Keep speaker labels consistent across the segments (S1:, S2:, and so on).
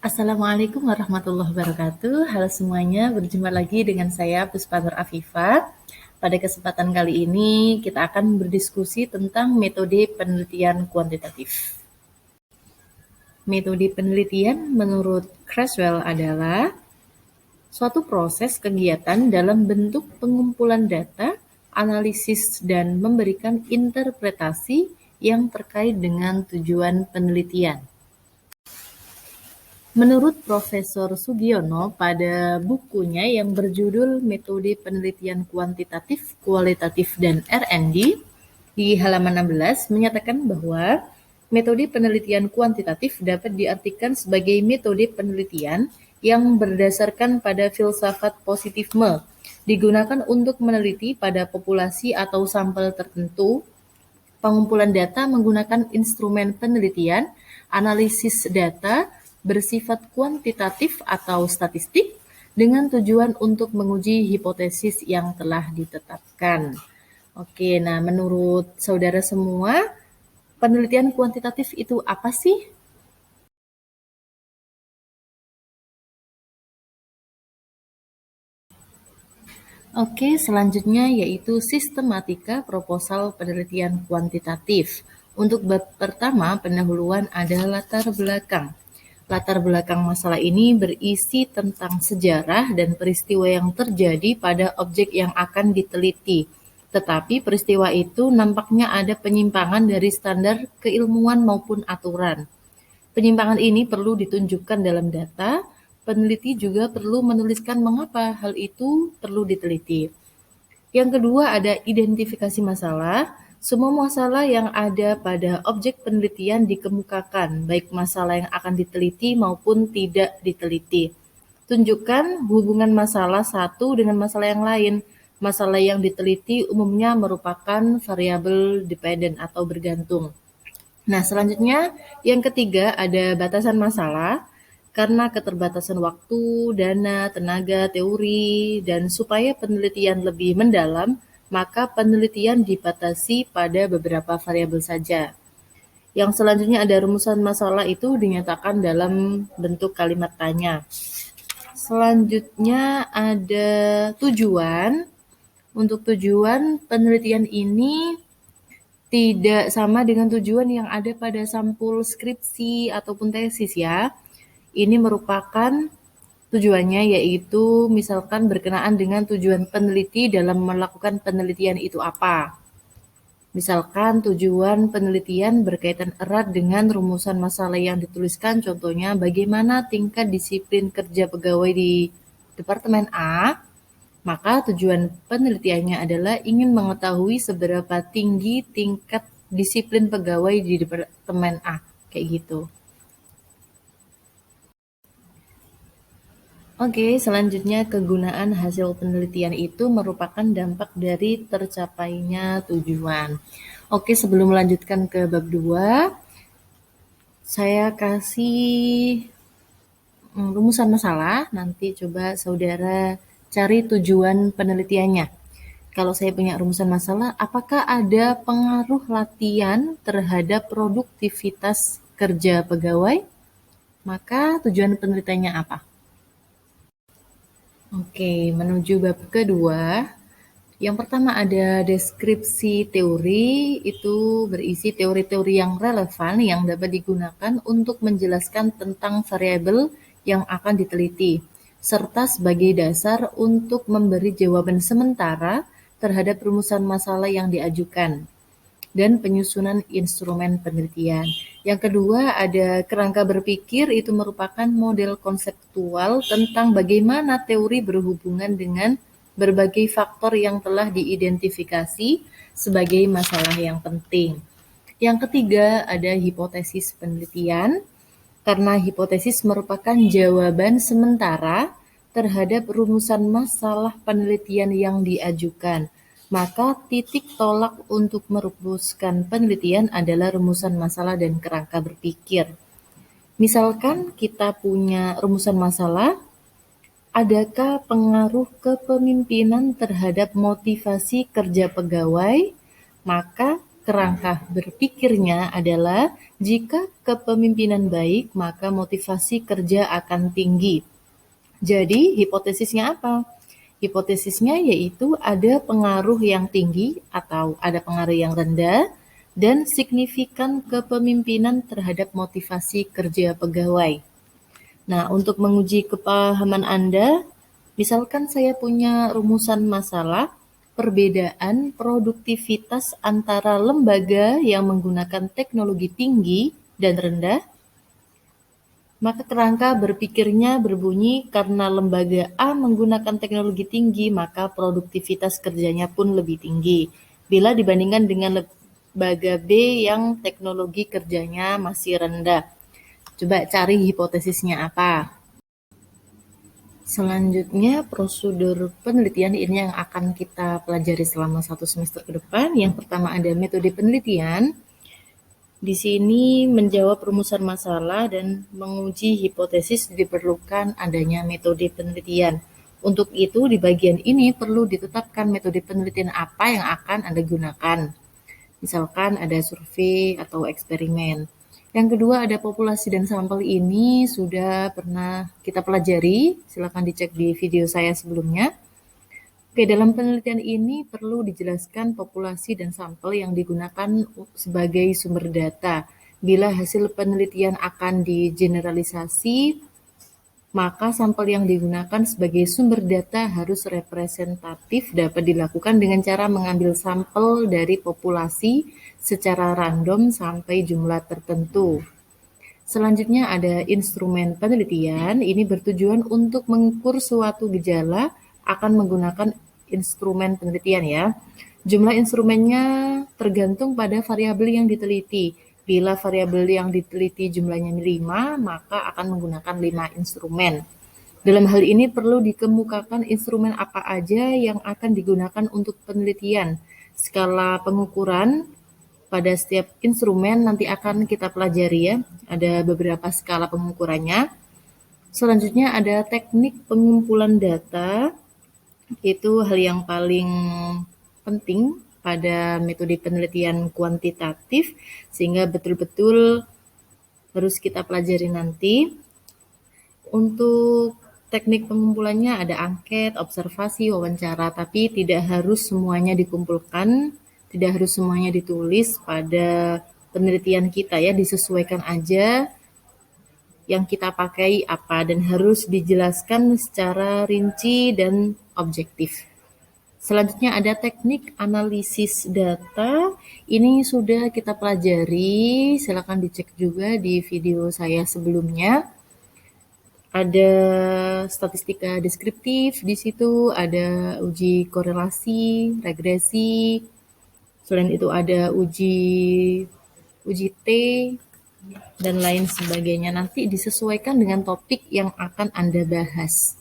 S1: Assalamualaikum warahmatullahi wabarakatuh. Halo semuanya, berjumpa lagi dengan saya Puspa Nur Afifah. Pada kesempatan kali ini kita akan berdiskusi tentang metode penelitian kuantitatif. Metode penelitian menurut Creswell adalah suatu proses kegiatan dalam bentuk pengumpulan data, analisis, dan memberikan interpretasi yang terkait dengan tujuan penelitian. Menurut Profesor Sugiono pada bukunya yang berjudul Metode Penelitian Kuantitatif, Kualitatif, dan R&D, di halaman 16 menyatakan bahwa metode penelitian kuantitatif dapat diartikan sebagai metode penelitian yang berdasarkan pada filsafat positifme, digunakan untuk meneliti pada populasi atau sampel tertentu. Pengumpulan data menggunakan instrumen penelitian, analisis data bersifat kuantitatif atau statistik dengan tujuan untuk menguji hipotesis yang telah ditetapkan. Oke, nah menurut saudara semua, penelitian kuantitatif itu apa sih? Oke, selanjutnya yaitu sistematika proposal penelitian kuantitatif. Untuk bab pertama, pendahuluan ada latar belakang. Latar belakang masalah ini berisi tentang sejarah dan peristiwa yang terjadi pada objek yang akan diteliti. Tetapi peristiwa itu nampaknya ada penyimpangan dari standar keilmuan maupun aturan. Penyimpangan ini perlu ditunjukkan dalam data. Peneliti juga perlu menuliskan mengapa hal itu perlu diteliti. Yang kedua ada identifikasi masalah. Semua masalah yang ada pada objek penelitian dikemukakan, baik masalah yang akan diteliti maupun tidak diteliti. Tunjukkan hubungan masalah satu dengan masalah yang lain. Masalah yang diteliti umumnya merupakan variabel dependent atau bergantung. Nah, selanjutnya yang ketiga ada batasan masalah. Karena keterbatasan waktu, dana, tenaga, teori, dan supaya penelitian lebih mendalam, maka penelitian dibatasi pada beberapa variabel saja. Yang selanjutnya ada rumusan masalah itu dinyatakan dalam bentuk kalimat tanya. Selanjutnya ada tujuan. Untuk tujuan penelitian ini tidak sama dengan tujuan yang ada pada sampul skripsi ataupun tesis ya. Ini merupakan tujuannya yaitu misalkan berkenaan dengan tujuan peneliti dalam melakukan penelitian itu apa. Misalkan tujuan penelitian berkaitan erat dengan rumusan masalah yang dituliskan, contohnya bagaimana tingkat disiplin kerja pegawai di Departemen A, maka tujuan penelitiannya adalah ingin mengetahui seberapa tinggi tingkat disiplin pegawai di Departemen A, kayak gitu. Oke, selanjutnya kegunaan hasil penelitian itu merupakan dampak dari tercapainya tujuan. Oke, sebelum melanjutkan ke bab 2, saya kasih rumusan masalah, nanti coba saudara cari tujuan penelitiannya. Kalau saya punya rumusan masalah, apakah ada pengaruh latihan terhadap produktivitas kerja pegawai? Maka tujuan penelitiannya apa? Oke, menuju bab kedua. Yang pertama ada deskripsi teori, itu berisi teori-teori yang relevan yang dapat digunakan untuk menjelaskan tentang variabel yang akan diteliti, serta sebagai dasar untuk memberi jawaban sementara terhadap rumusan masalah yang diajukan, dan penyusunan instrumen penelitian. Yang kedua ada kerangka berpikir, itu merupakan model konseptual tentang bagaimana teori berhubungan dengan berbagai faktor yang telah diidentifikasi sebagai masalah yang penting. Yang ketiga ada hipotesis penelitian, karena hipotesis merupakan jawaban sementara terhadap rumusan masalah penelitian yang diajukan. Maka titik tolak untuk merumuskan penelitian adalah rumusan masalah dan kerangka berpikir. Misalkan kita punya rumusan masalah, adakah pengaruh kepemimpinan terhadap motivasi kerja pegawai? Maka Kerangka berpikirnya adalah jika kepemimpinan baik, maka motivasi kerja akan tinggi. Jadi, hipotesisnya apa? Hipotesisnya yaitu ada pengaruh yang tinggi atau ada pengaruh yang rendah dan signifikan kepemimpinan terhadap motivasi kerja pegawai. Nah, untuk menguji kepahaman Anda, misalkan saya punya rumusan masalah perbedaan produktivitas antara lembaga yang menggunakan teknologi tinggi dan rendah, maka kerangka berpikirnya berbunyi karena lembaga A menggunakan teknologi tinggi, maka produktivitas kerjanya pun lebih tinggi. Bila dibandingkan dengan lembaga B yang teknologi kerjanya masih rendah. Coba cari hipotesisnya apa. Selanjutnya, prosedur penelitian ini yang akan kita pelajari selama 1 semester ke depan. Yang pertama ada metode penelitian. Di sini menjawab rumusan masalah dan menguji hipotesis diperlukan adanya metode penelitian. Untuk itu, di bagian ini perlu ditetapkan metode penelitian apa yang akan Anda gunakan. Misalkan ada survei atau eksperimen. Yang kedua ada populasi dan sampel ini sudah pernah kita pelajari, silakan dicek di video saya sebelumnya. Oke, dalam penelitian ini perlu dijelaskan populasi dan sampel yang digunakan sebagai sumber data. Bila hasil penelitian akan digeneralisasi, maka sampel yang digunakan sebagai sumber data harus representatif, dapat dilakukan dengan cara mengambil sampel dari populasi secara random sampai jumlah tertentu. Selanjutnya ada instrumen penelitian. Ini bertujuan untuk mengukur suatu gejala akan menggunakan instrumen penelitian ya. Jumlah instrumennya tergantung pada variabel yang diteliti. Bila variabel yang diteliti jumlahnya 5, maka akan menggunakan 5 instrumen. Dalam hal ini perlu dikemukakan instrumen apa aja yang akan digunakan untuk penelitian. Skala pengukuran pada setiap instrumen nanti akan kita pelajari ya. Ada beberapa skala pengukurannya. Selanjutnya ada teknik pengumpulan data. Itu hal yang paling penting pada metode penelitian kuantitatif, sehingga betul-betul harus kita pelajari nanti. Untuk teknik pengumpulannya ada angket, observasi, wawancara, tapi tidak harus semuanya dikumpulkan, tidak harus semuanya ditulis pada penelitian kita ya, disesuaikan aja yang kita pakai apa dan harus dijelaskan secara rinci dan objektif. Selanjutnya ada teknik analisis data. Ini sudah kita pelajari, silakan dicek juga di video saya sebelumnya. Ada statistika deskriptif di situ, ada uji korelasi, regresi. Selain itu ada uji T dan lain sebagainya. Nanti disesuaikan dengan topik yang akan Anda bahas.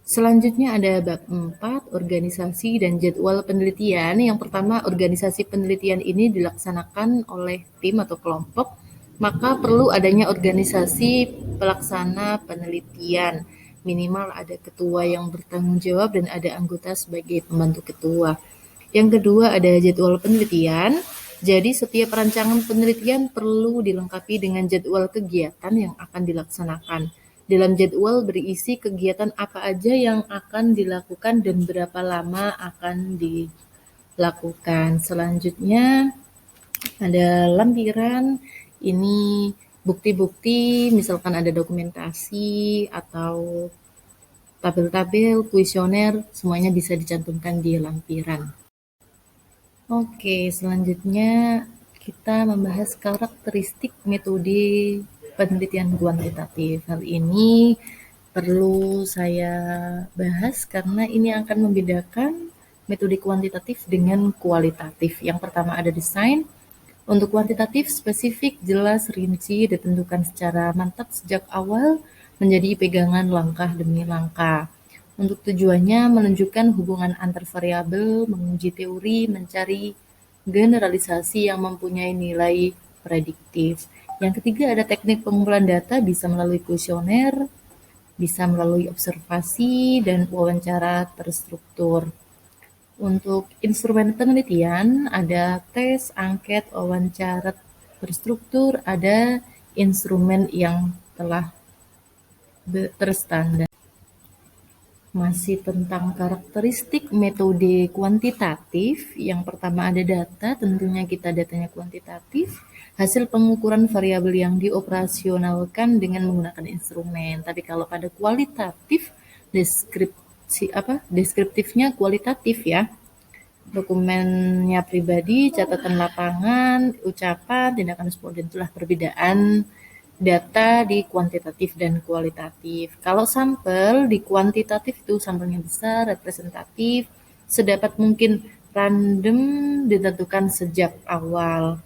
S1: Selanjutnya ada bab 4, organisasi dan jadwal penelitian. Yang pertama, organisasi penelitian ini dilaksanakan oleh tim atau kelompok, maka perlu adanya organisasi pelaksana penelitian. Minimal ada ketua yang bertanggung jawab dan ada anggota sebagai pembantu ketua. Yang kedua ada jadwal penelitian. Jadi setiap rancangan penelitian perlu dilengkapi dengan jadwal kegiatan yang akan dilaksanakan. Dalam jadwal berisi kegiatan apa aja yang akan dilakukan dan berapa lama akan dilakukan. Selanjutnya ada lampiran, ini bukti-bukti, misalkan ada dokumentasi atau tabel-tabel, kuesioner, semuanya bisa dicantumkan di lampiran. Oke, selanjutnya kita membahas karakteristik metode penelitian kuantitatif. Hal ini perlu saya bahas karena ini akan membedakan metode kuantitatif dengan kualitatif. Yang pertama ada desain. Untuk kuantitatif, spesifik, jelas, rinci, ditentukan secara mantap sejak awal, menjadi pegangan langkah demi langkah. Untuk tujuannya menunjukkan hubungan antar variabel, menguji teori, mencari generalisasi yang mempunyai nilai prediktif. Yang ketiga ada teknik pengumpulan data, bisa melalui kuesioner, bisa melalui observasi dan wawancara terstruktur. Untuk instrumen penelitian ada tes, angket, wawancara terstruktur, ada instrumen yang telah terstandar. Masih tentang karakteristik metode kuantitatif, yang pertama ada data, tentunya kita datanya kuantitatif, hasil pengukuran variabel yang dioperasionalkan dengan menggunakan instrumen. Tapi kalau pada kualitatif, deskriptifnya kualitatif ya. Dokumennya pribadi, catatan lapangan, ucapan, tindakan responden, itulah perbedaan data di kuantitatif dan kualitatif. Kalau sampel di kuantitatif itu sampelnya besar, representatif, sedapat mungkin random, ditentukan sejak awal.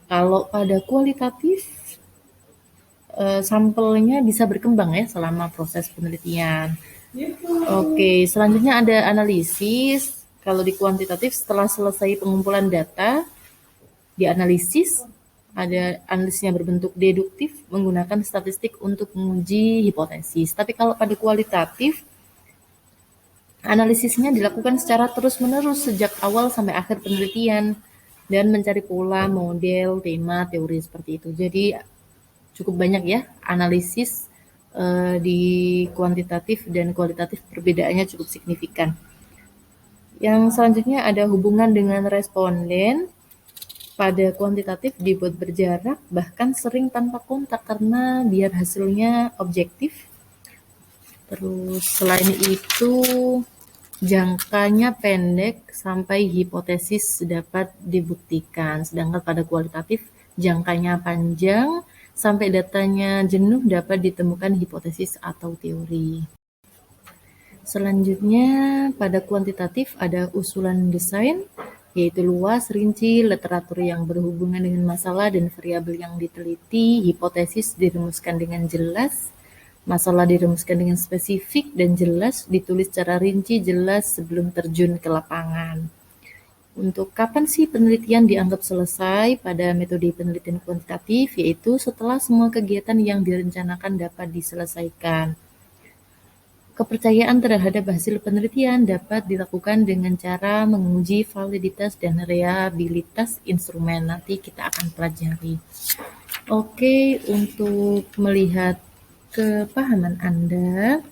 S1: Kalau pada kualitatif, sampelnya bisa berkembang ya selama proses penelitian. Oke, selanjutnya ada analisis. Kalau di kuantitatif, setelah selesai pengumpulan data, dianalisis, ada analisisnya berbentuk deduktif, menggunakan statistik untuk menguji hipotesis. Tapi kalau pada kualitatif, analisisnya dilakukan secara terus-menerus sejak awal sampai akhir penelitian dan mencari pola, model, tema, teori seperti itu. Jadi cukup banyak ya analisis di kuantitatif dan kualitatif, perbedaannya cukup signifikan. Yang selanjutnya ada hubungan dengan responden. Pada kuantitatif dibuat berjarak, bahkan sering tanpa kontak karena biar hasilnya objektif. Terus selain itu jangkanya pendek sampai hipotesis dapat dibuktikan. Sedangkan pada kualitatif jangkanya panjang sampai datanya jenuh dapat ditemukan hipotesis atau teori. Selanjutnya pada kuantitatif ada usulan desain, yaitu luas, rinci, literatur yang berhubungan dengan masalah dan variabel yang diteliti, hipotesis dirumuskan dengan jelas, masalah dirumuskan dengan spesifik dan jelas, ditulis secara rinci jelas sebelum terjun ke lapangan. Untuk kapan sih penelitian dianggap selesai pada metode penelitian kuantitatif, yaitu setelah semua kegiatan yang direncanakan dapat diselesaikan. Kepercayaan terhadap hasil penelitian dapat dilakukan dengan cara menguji validitas dan reliabilitas instrumen. Nanti kita akan pelajari. Oke, untuk melihat kepahaman Anda,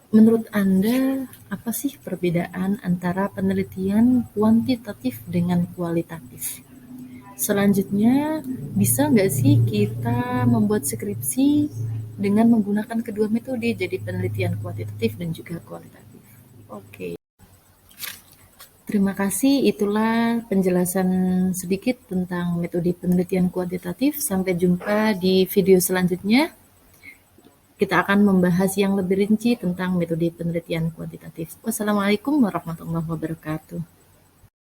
S1: menurut Anda apa sih perbedaan antara penelitian kuantitatif dengan kualitatif? Selanjutnya, bisa nggak sih kita membuat skripsi dengan menggunakan kedua metode, jadi penelitian kuantitatif dan juga kualitatif? Oke. Terima kasih, itulah penjelasan sedikit tentang metode penelitian kuantitatif. Sampai jumpa di video selanjutnya. Kita akan membahas yang lebih rinci tentang metode penelitian kuantitatif. Wassalamualaikum warahmatullahi wabarakatuh.